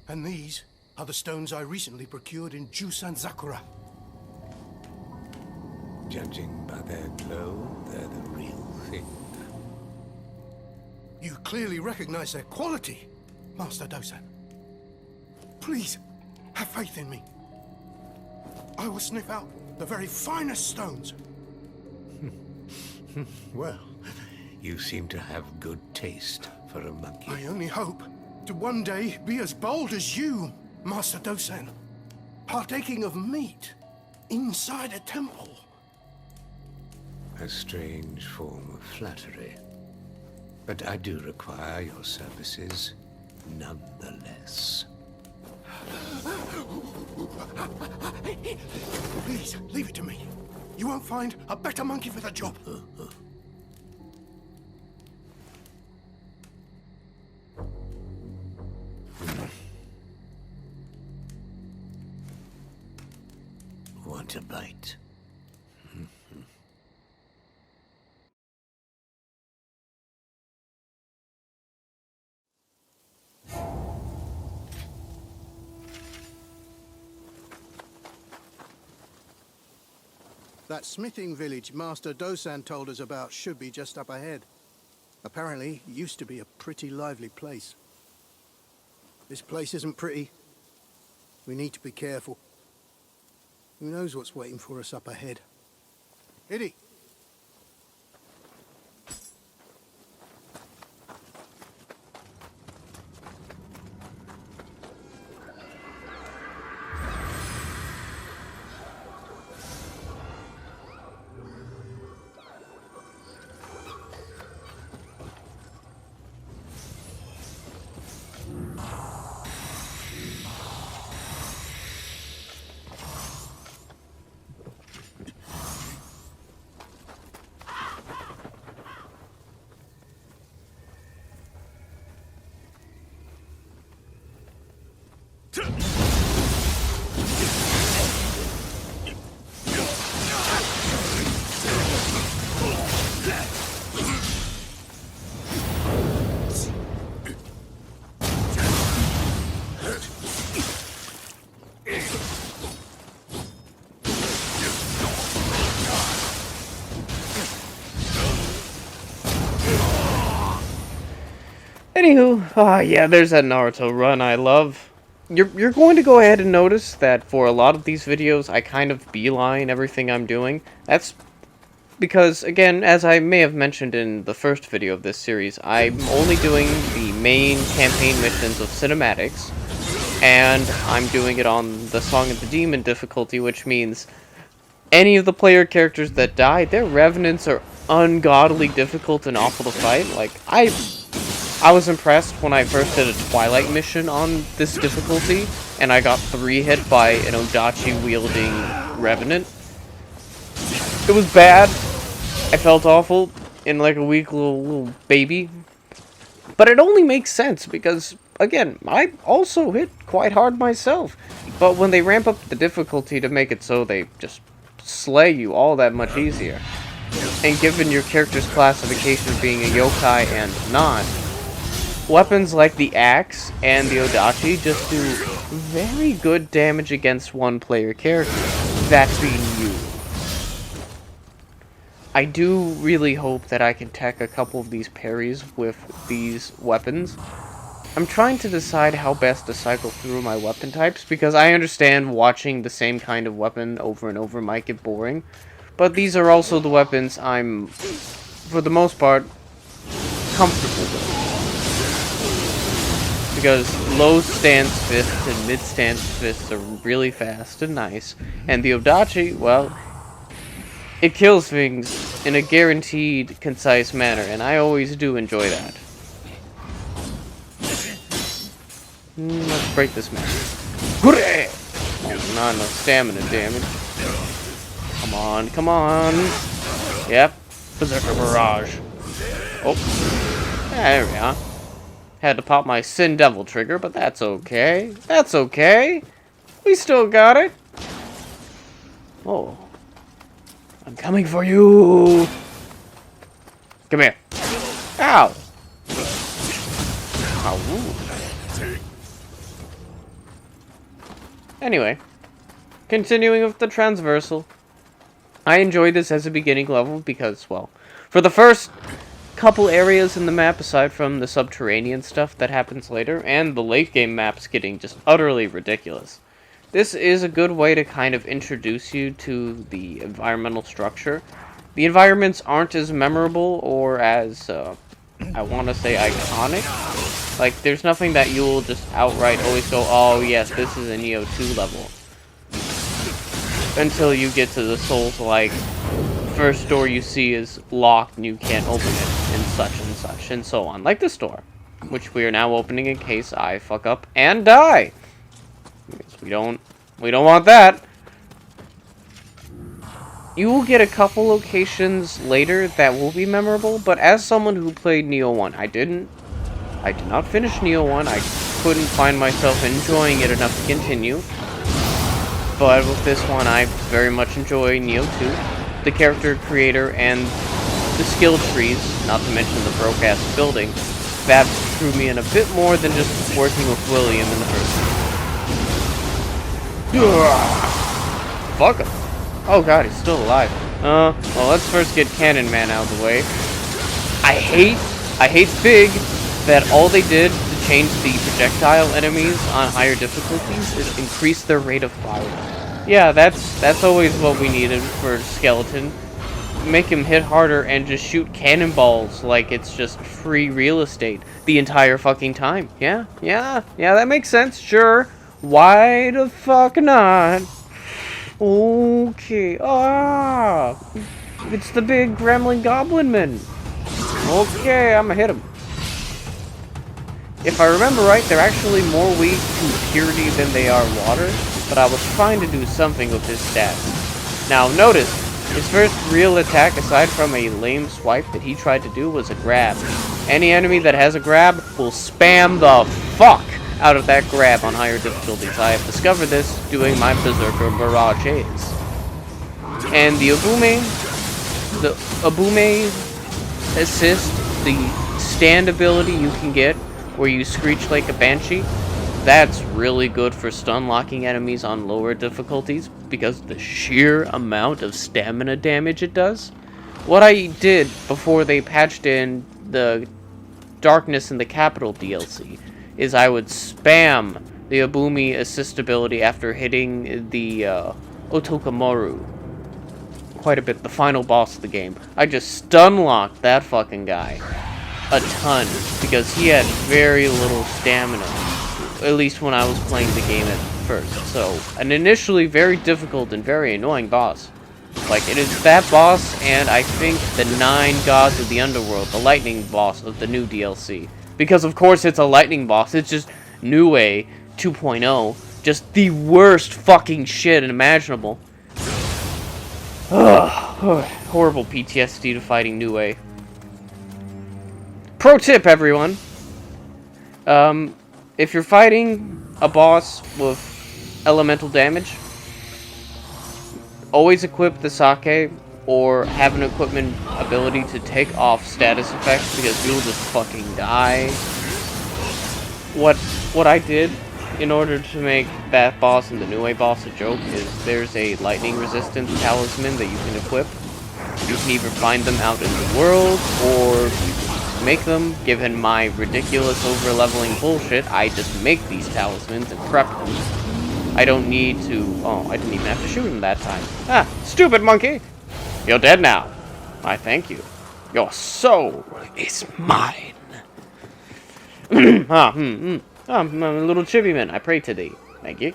And these are the stones I recently procured in Jusan Sakura. Judging by their glow, they're the real thing. You clearly recognize their quality, Master Dosan. Please, have faith in me. I will sniff out the very finest stones. Well, you seem to have good taste for a monkey. I only hope to one day be as bold as you, Master Dosan, partaking of meat inside a temple. A strange form of flattery. But I do require your services nonetheless. Please, leave it to me. You won't find a better monkey for the job. Want a bite? That smithing village Master Dosan told us about should be just up ahead. Apparently, it used to be a pretty lively place. This place isn't pretty. We need to be careful. Who knows what's waiting for us up ahead? Iddy! Anywho, yeah, there's that Naruto run I love. You're going to go ahead and notice that for a lot of these videos, I kind of beeline everything I'm doing. That's because, again, as I may have mentioned in the first video of this series, I'm only doing the main campaign missions of cinematics, and I'm doing it on the Song of the Demon difficulty, which means any of the player characters that die, their revenants are ungodly difficult and awful to fight. Like, I was impressed when I first did a Twilight mission on this difficulty, and I got 3 hit by an Odachi-wielding Revenant. It was bad. I felt awful in like a weak little baby. But it only makes sense because, again, I also hit quite hard myself. But when they ramp up the difficulty to make it so they just slay you all that much easier, and given your character's classification being a yokai and not, weapons like the axe and the Odachi just do very good damage against one player character. That being you. I do really hope that I can tech a couple of these parries with these weapons. I'm trying to decide how best to cycle through my weapon types, because I understand watching the same kind of weapon over and over might get boring. But these are also the weapons I'm, for the most part, comfortable with. Because low stance fists and mid stance fists are really fast and nice. And the Odachi, well, it kills things in a guaranteed, concise manner, and I always do enjoy that. Let's break this man. Oh, not enough stamina damage. Come on, come on. Yep. Berserker Barrage. Oh. There we are. Had to pop my Sin Devil trigger, but that's okay. That's okay. We still got it. Oh. I'm coming for you. Come here. Ow. Ow. Anyway, continuing with the transversal. I enjoyed this as a beginning level because, well, for the first couple areas in the map, aside from the subterranean stuff that happens later, and the late game maps getting just utterly ridiculous, this is a good way to kind of introduce you to the environmental structure. The environments aren't as memorable or as, I want to say, iconic. Like, there's nothing that you'll just outright always go, oh yes, this is a Nioh 2 level. Until you get to the Souls-like, first door you see is locked and you can't open it, and such, and so on. Like this door, which we are now opening in case I fuck up and die. Because we don't want that. You will get a couple locations later that will be memorable, but as someone who played Nioh 1, I did not finish Nioh 1, I couldn't find myself enjoying it enough to continue. But with this one, I very much enjoy Nioh 2, the character creator, and the skill trees, not to mention the broke-ass building, that drew me in a bit more than just working with William in the first one. Fuck him. Oh god, he's still alive. Well, let's first get Cannon Man out of the way. I hate Big that all they did to change the projectile enemies on higher difficulties is increase their rate of fire. Yeah, that's always what we needed for Skeleton. Make him hit harder and just shoot cannonballs like it's just free real estate the entire fucking time. Yeah, that makes sense, sure. Why the fuck not? Okay, it's the big gremlin goblin man. Okay, I'ma hit him. If I remember right, they're actually more weak to purity than they are water, but I was trying to do something with his stats. Now, notice, his first real attack, aside from a lame swipe that he tried to do, was a grab. Any enemy that has a grab will spam the fuck out of that grab on higher difficulties. I have discovered this doing my Berserker Barrages. And the Abume assist, the stand ability you can get where you screech like a banshee, that's really good for stun locking enemies on lower difficulties because the sheer amount of stamina damage it does. What I did before they patched in the Darkness in the Capital DLC is I would spam the Abumi assist ability after hitting the Otokomaru quite a bit, the final boss of the game. I just stun locked that fucking guy a ton because he had very little stamina, at least when I was playing the game at first. So, an initially very difficult and very annoying boss. Like, it is that boss and I think the 9 gods of the underworld, the lightning boss of the new DLC. Because of course it's a lightning boss, it's just Nioh 2.0, just the worst fucking shit imaginable. Ugh, horrible PTSD to fighting Nioh. Pro tip, everyone. If you're fighting a boss with elemental damage, always equip the Sake or have an equipment ability to take off status effects because you'll just fucking die. What I did in order to make that boss and the Nioh boss a joke, is there's a lightning resistance talisman that you can equip. You can either find them out in the world, or you can just make them. Given my ridiculous over-leveling bullshit, I just make these talismans and prep them. I don't need to... Oh, I didn't even have to shoot him that time. Ah, stupid monkey! You're dead now. I thank you. Your soul is mine. I'm a little chibiman. I pray to thee. Thank you.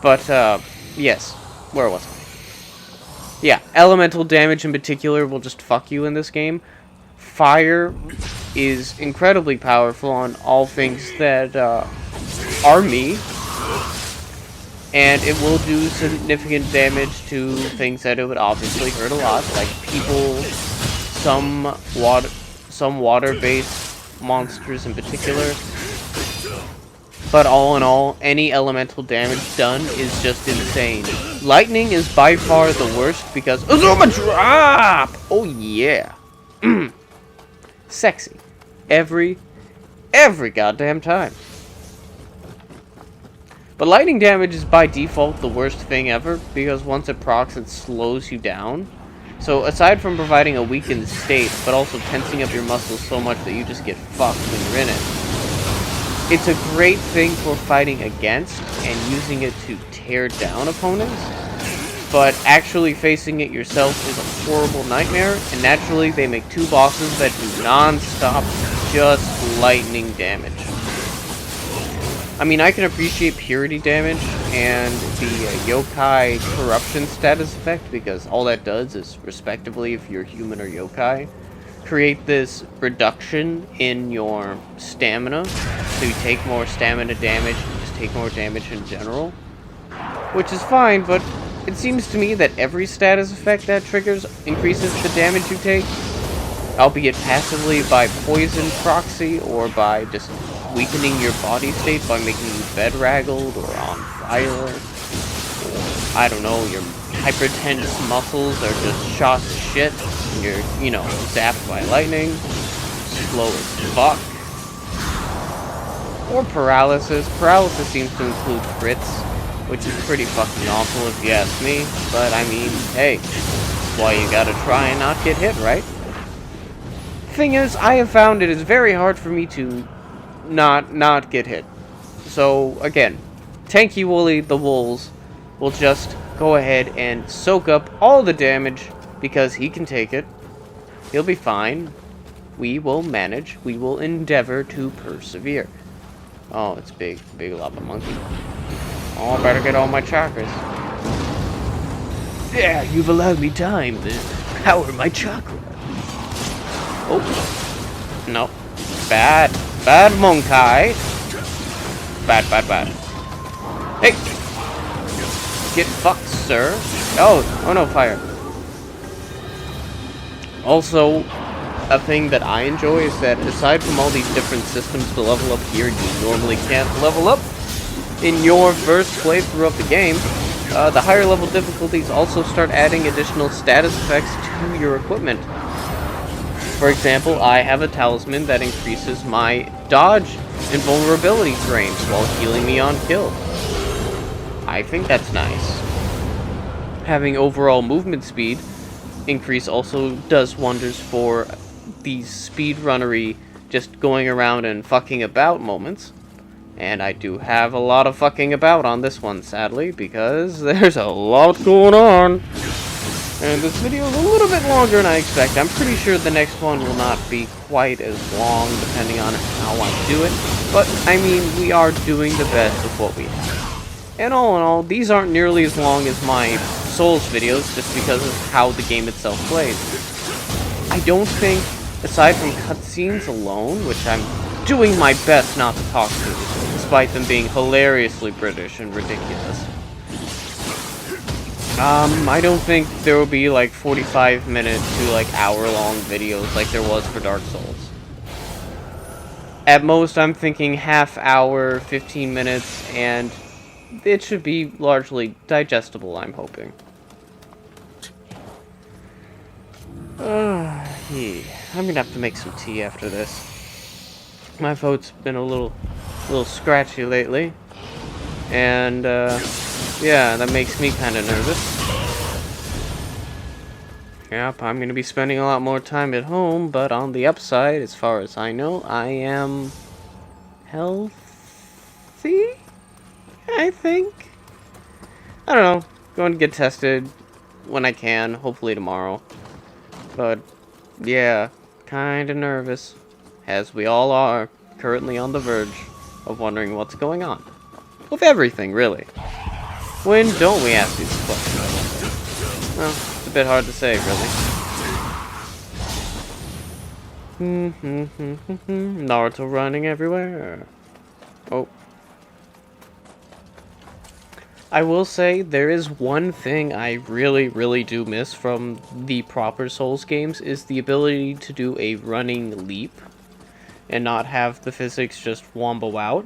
But, yes. Where was I? Yeah, elemental damage in particular will just fuck you in this game. Fire is incredibly powerful on all things that, are me. And it will do significant damage to things that it would obviously hurt a lot, like people, some water-based monsters in particular. But all in all, any elemental damage done is just insane. Lightning is by far the worst because Azuma Drop! Oh yeah. Sexy. Every goddamn time. But lightning damage is by default the worst thing ever, because once it procs, it slows you down. So aside from providing a weakened state, but also tensing up your muscles so much that you just get fucked when you're in it, it's a great thing for fighting against and using it to tear down opponents. But actually facing it yourself is a horrible nightmare, and naturally they make two bosses that do non-stop just lightning damage. I mean, I can appreciate purity damage and the yokai corruption status effect, because all that does is, respectively, if you're human or yokai, create this reduction in your stamina, so you take more stamina damage and just take more damage in general. Which is fine, but it seems to me that every status effect that triggers increases the damage you take, albeit passively by poison proxy or by just weakening your body state by making you bedraggled or on fire. Or, I don't know, your hypertense muscles are just shot to shit, and you're, you know, zapped by lightning, slow as fuck. Or paralysis. Paralysis seems to include crits, which is pretty fucking awful if you ask me, but I mean, hey, that's why you gotta try and not get hit, right? Thing is, I have found it is very hard for me to not get hit. So, again, Tanky Woolie, the Wolves, will just go ahead and soak up all the damage, because he can take it. He'll be fine. We will manage. We will endeavor to persevere. Oh, it's big lava monkey. Oh, I better get all my chakras. There, you've allowed me time to power my chakra. Oh. No. Bad. Bad monkey. Bad. Hey! Get fucked, sir. Oh no, fire. Also, a thing that I enjoy is that aside from all these different systems to level up here, you normally can't level up in your first playthrough of the game. The higher level difficulties also start adding additional status effects to your equipment. For example, I have a talisman that increases my dodge and vulnerability frames while healing me on kill. I think that's nice. Having overall movement speed increase also does wonders for these speedrunnery, just going around and fucking about moments. And I do have a lot of fucking about on this one, sadly, because there's a lot going on. And this video is a little bit longer than I expect. I'm pretty sure the next one will not be quite as long, depending on how I do it. But, I mean, we are doing the best with what we have. And all in all, these aren't nearly as long as my Souls videos, just because of how the game itself plays. I don't think, aside from cutscenes alone, which I'm doing my best not to talk to, despite them being hilariously British and ridiculous. I don't think there will be like 45-minute to like hour-long videos like there was for Dark Souls. At most, I'm thinking half hour, 15 minutes, and it should be largely digestible, I'm hoping. I'm gonna have to make some tea after this. My throat's been a little scratchy lately. And, yeah, that makes me kind of nervous. Yep, I'm going to be spending a lot more time at home, but on the upside, as far as I know, I am healthy, I think? I don't know. Going to get tested when I can, hopefully tomorrow. But, yeah, kind of nervous, as we all are, currently on the verge of wondering what's going on. With everything, really. When don't we ask these questions? Well, it's a bit hard to say, really. Naruto running everywhere. Oh. I will say, there is one thing I really do miss from the proper Souls games, is the ability to do a running leap and not have the physics just wombo out.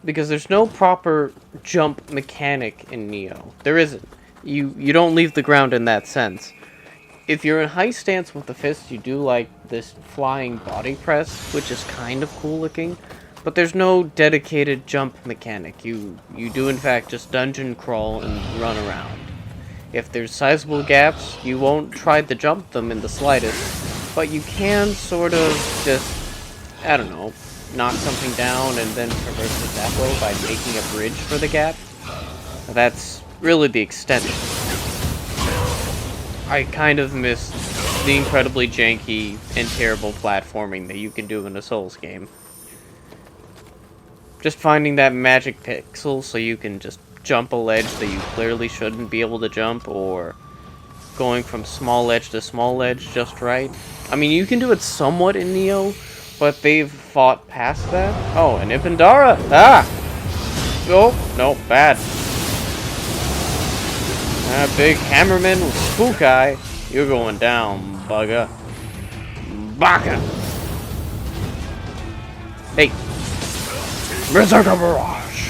Because there's no proper jump mechanic in Nioh. There isn't. You don't leave the ground in that sense. If you're in high stance with the fist, you do like this flying body press, which is kind of cool looking. But there's no dedicated jump mechanic. You do in fact just dungeon crawl and run around. If there's sizable gaps, you won't try to jump them in the slightest. But you can sort of just, I don't know, knock something down and then traverse it that way by making a bridge for the gap. That's really the extent of it. I kind of miss the incredibly janky and terrible platforming that you can do in a Souls game. Just finding that magic pixel so you can just jump a ledge that you clearly shouldn't be able to jump, or going from small ledge to small ledge just right. I mean, you can do it somewhat in Nioh, but they've fought past that. Oh, an Ipandara! Ah! Oh, no, bad. That big hammerman with spook eye. You're going down, bugger. Baka! Hey. Berserker Barrage!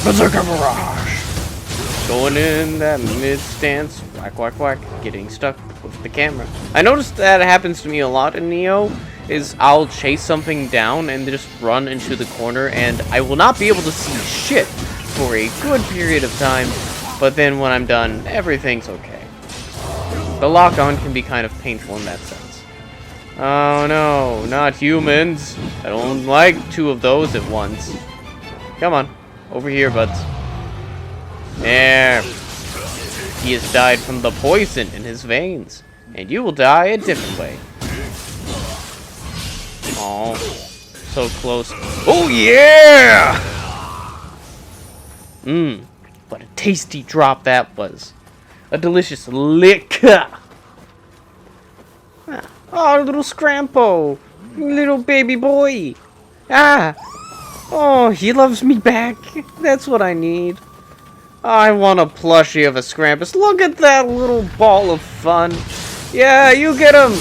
Berserker Barrage! Going in that mid-stance. Whack, whack, whack. Getting stuck with the camera. I noticed that happens to me a lot in Nioh. Is I'll chase something down and just run into the corner, and I will not be able to see shit for a good period of time, but then when I'm done, everything's okay. The lock-on can be kind of painful in that sense. Oh no, not humans. I don't like two of those at once. Come on, over here, buds. There. He has died from the poison in his veins, and you will die a different way. Oh, so close. Oh, yeah! Mmm, what a tasty drop that was. A delicious lick. Oh, little Scrampo. Little baby boy. Ah. Oh, he loves me back. That's what I need. I want a plushie of a Scrampus. Look at that little ball of fun. Yeah, you get him.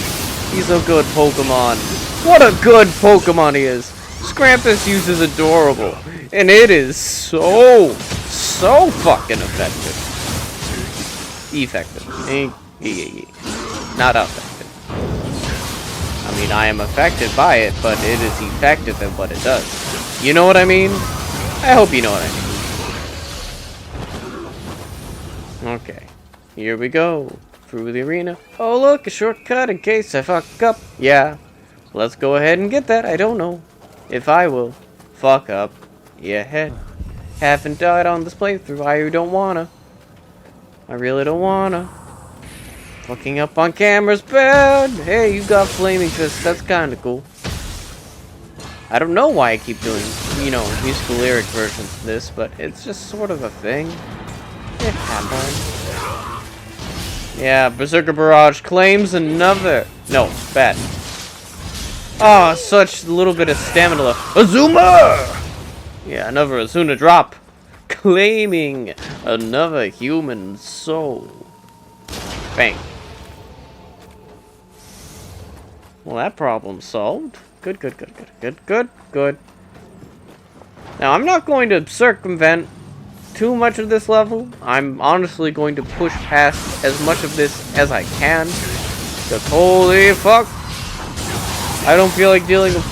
He's a good Pokemon. What a good Pokemon he is. Scrampus uses Adorable, and it is so fucking effective. Effective. Not effective. I mean, I am affected by it, but it is effective at what it does. You know what I mean? I hope you know what I mean. Okay. Here we go. Through the arena. Oh, look, a shortcut in case I fuck up. Yeah. Let's go ahead and get that. I don't know if I will fuck up. Yeah, head. Haven't died on this playthrough. I don't wanna. I really don't wanna. Fucking up on camera's bad. Hey, you got flaming fists. That's kinda cool. I don't know why I keep doing, you know, musical lyric versions of this, but it's just sort of a thing. It happens. Yeah, Berserker Barrage claims another. No, bad. Oh, such a little bit of stamina. Azuma! Yeah, another Azuna drop. Claiming another human soul. Bang. Well, that problem's solved. Good. Now, I'm not going to circumvent too much of this level. I'm honestly going to push past as much of this as I can. Because holy fuck, I don't feel like dealing with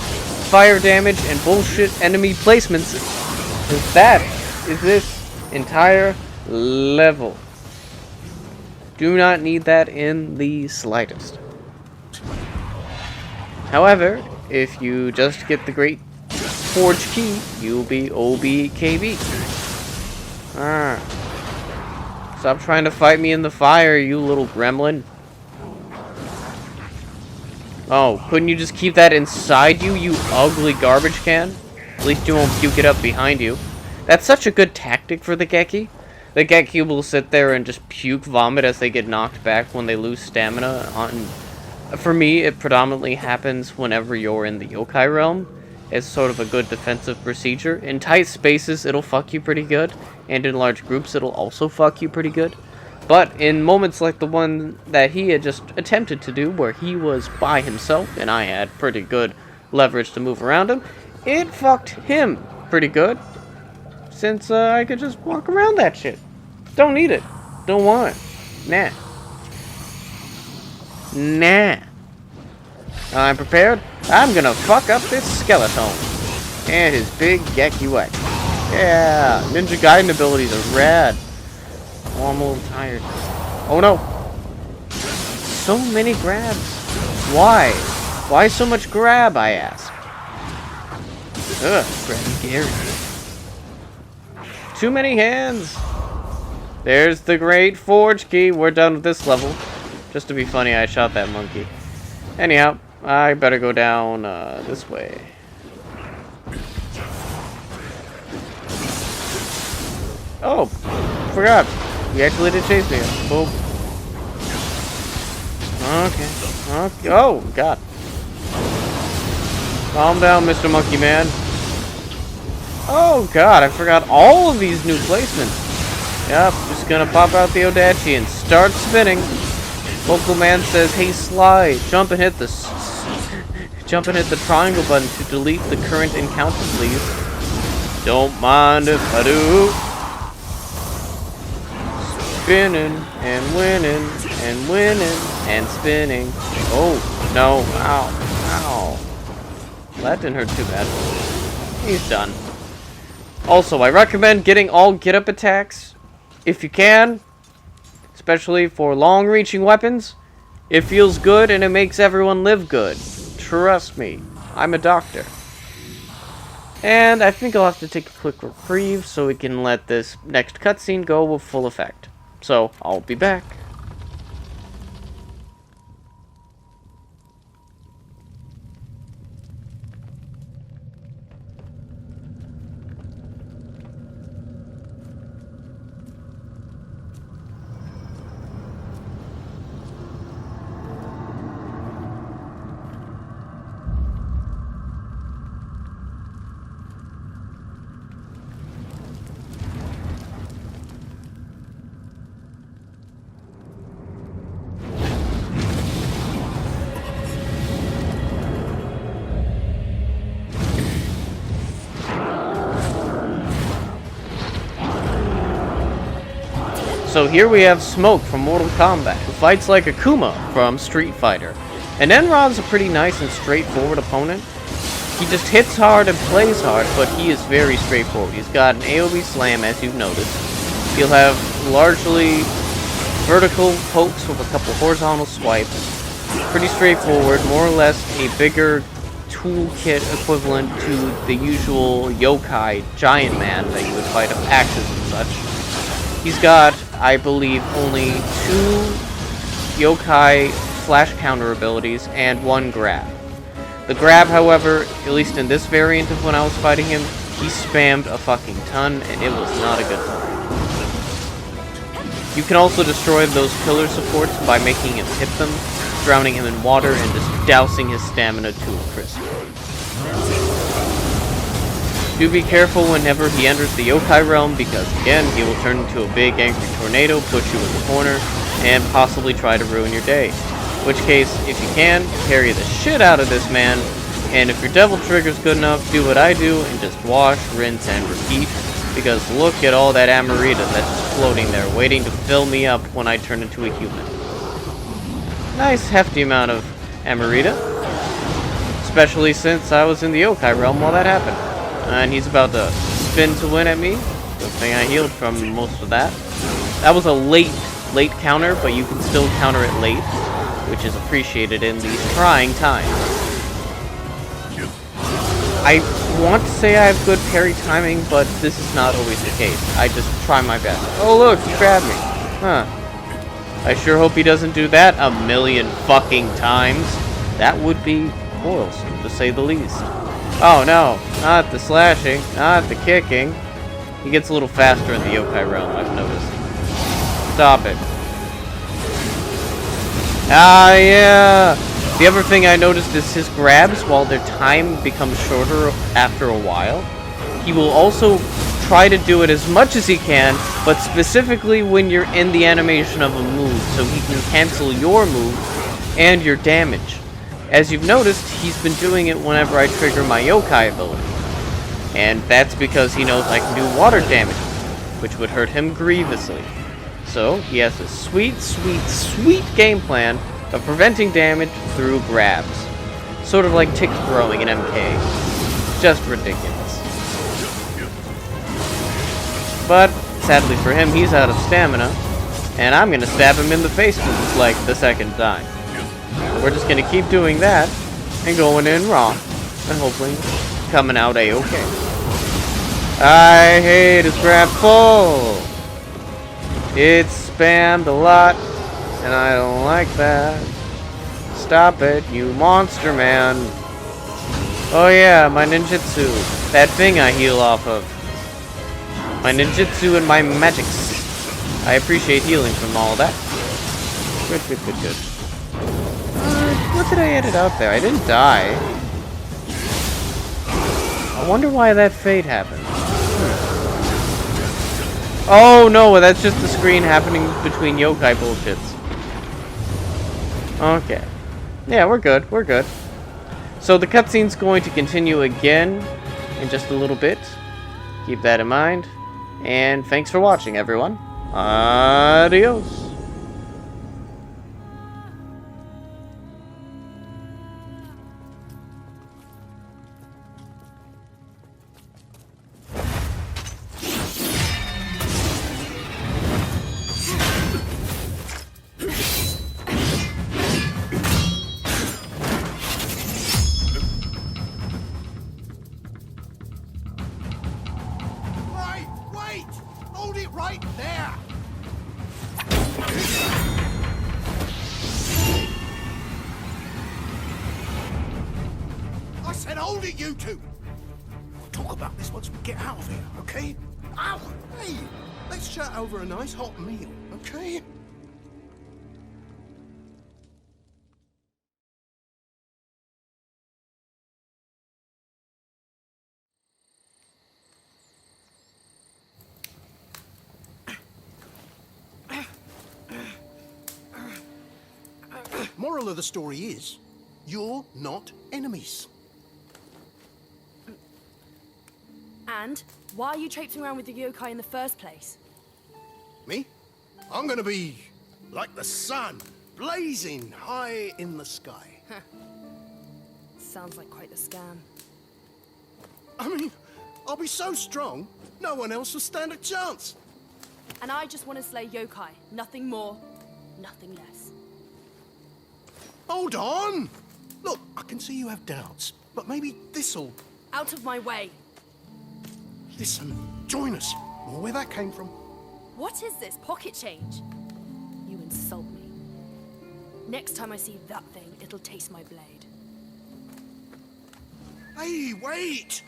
fire damage and bullshit enemy placements. Because that is this entire level. Do not need that in the slightest. However, if you just get the Great Forge Key, you'll be OBKB. Stop trying to fight me in the fire, you little gremlin. Oh, couldn't you just keep that inside you, you ugly garbage can? At least you won't puke it up behind you. That's such a good tactic for the Geki. The Geki will sit there and just puke vomit as they get knocked back when they lose stamina. For me, it predominantly happens whenever you're in the yokai realm. It's sort of a good defensive procedure. In tight spaces, it'll fuck you pretty good. And in large groups, it'll also fuck you pretty good. But in moments like the one that he had just attempted to do, where he was by himself, and I had pretty good leverage to move around him, it fucked him pretty good. Since I could just walk around that shit. Don't need it. Don't want it. Nah. Nah. I'm prepared. I'm gonna fuck up this skeleton. And his big Geki Wek. Yeah, Ninja Gaiden abilities are rad. Oh, I'm a little tired. Oh no! So many grabs. Why? Why so much grab, I ask? Ugh, grabby Gary. Too many hands. There's the Great Forge Key. We're done with this level. Just to be funny, I shot that monkey. Anyhow, I better go down this way. Oh, forgot. He actually did chase me. Boom. Okay. Oh, God. Calm down, Mr. Monkey Man. Oh, God, I forgot all of these new placements. Yep, just gonna pop out the Odachi and start spinning. Local man says, "Hey, Sly, jump and hit the triangle button to delete the current encounter, please." Don't mind if I do. Spinning and winning and winning and spinning. Oh no! Ow! Ow! That didn't hurt too bad. He's done. Also, I recommend getting all get-up attacks if you can. Especially for long-reaching weapons. It feels good and it makes everyone live good. Trust me, I'm a doctor. And I think I'll have to take a quick reprieve so we can let this next cutscene go with full effect. So, I'll be back. So here we have Smoke from Mortal Kombat, who fights like Akuma from Street Fighter. And Enron's a pretty nice and straightforward opponent. He just hits hard and plays hard, but he is very straightforward. He's got an AoE slam, as you've noticed. He'll have largely vertical pokes with a couple horizontal swipes. Pretty straightforward, more or less a bigger toolkit equivalent to the usual yokai giant man that you would fight with axes and such. He's got, I believe, only 2 yokai flash counter abilities and 1 grab. The grab, however, at least in this variant of when I was fighting him, he spammed a fucking ton, and it was not a good time. You can also destroy those pillar supports by making him hit them, drowning him in water, and just dousing his stamina to a crisp. Do be careful whenever he enters the yokai realm, because again, he will turn into a big angry tornado, put you in the corner, and possibly try to ruin your day. In which case, if you can, parry the shit out of this man, and if your devil trigger's good enough, do what I do, and just wash, rinse, and repeat, because look at all that Amarita that's just floating there, waiting to fill me up when I turn into a human. Nice hefty amount of Amarita. Especially since I was in the yokai realm while that happened. And he's about to spin to win at me. Good thing I healed from most of that. That was a late counter, but you can still counter it late, which is appreciated in these trying times. I want to say I have good parry timing, but this is not always the case. I just try my best. Oh look, he grabbed me. Huh. I sure hope he doesn't do that a million fucking times. That would be quarrelsome, to say the least. Oh no, not the slashing, not the kicking. He gets a little faster in the yokai realm, I've noticed. Stop it. Ah, yeah! The other thing I noticed is his grabs, while their time becomes shorter after a while, he will also try to do it as much as he can, but specifically when you're in the animation of a move, so he can cancel your move and your damage. As you've noticed, he's been doing it whenever I trigger my yokai ability. And that's because he knows I can do water damage, which would hurt him grievously. So, he has a sweet, sweet, sweet game plan of preventing damage through grabs. Sort of like tick throwing in MK. Just ridiculous. But, sadly for him, he's out of stamina, and I'm gonna stab him in the face like the second time. We're just gonna keep doing that, and going in wrong, and hopefully coming out a-okay. I hate his grab full! It's spammed a lot, and I don't like that. Stop it, you monster man. Oh yeah, my ninjutsu. That thing I heal off of. My ninjutsu and my magics. I appreciate healing from all that. Good, good, good, good. What did I edit out there? I didn't die. I wonder why that fade happened. Oh no, that's just the screen happening between yokai bullshits. Okay. Yeah, we're good, we're good. So the cutscene's going to continue again in just a little bit. Keep that in mind. And thanks for watching, everyone. Adios. Wait! Hold it right there! I said hold it, you two! We'll talk about this once we get out of here, okay? Ow! Hey! Let's chat over a nice hot meal, okay? Moral of the story is, you're not enemies. And why are you traipsing around with the yokai in the first place? Me? I'm gonna be like the sun, blazing high in the sky. Sounds like quite the scam. I mean, I'll be so strong, no one else will stand a chance. And I just want to slay yokai. Nothing more, nothing less. Hold on! Look, I can see you have doubts, but maybe this'll... Out of my way! Listen, join us. Or where that came from. What is this, pocket change? You insult me. Next time I see that thing, it'll taste my blade. Hey, wait!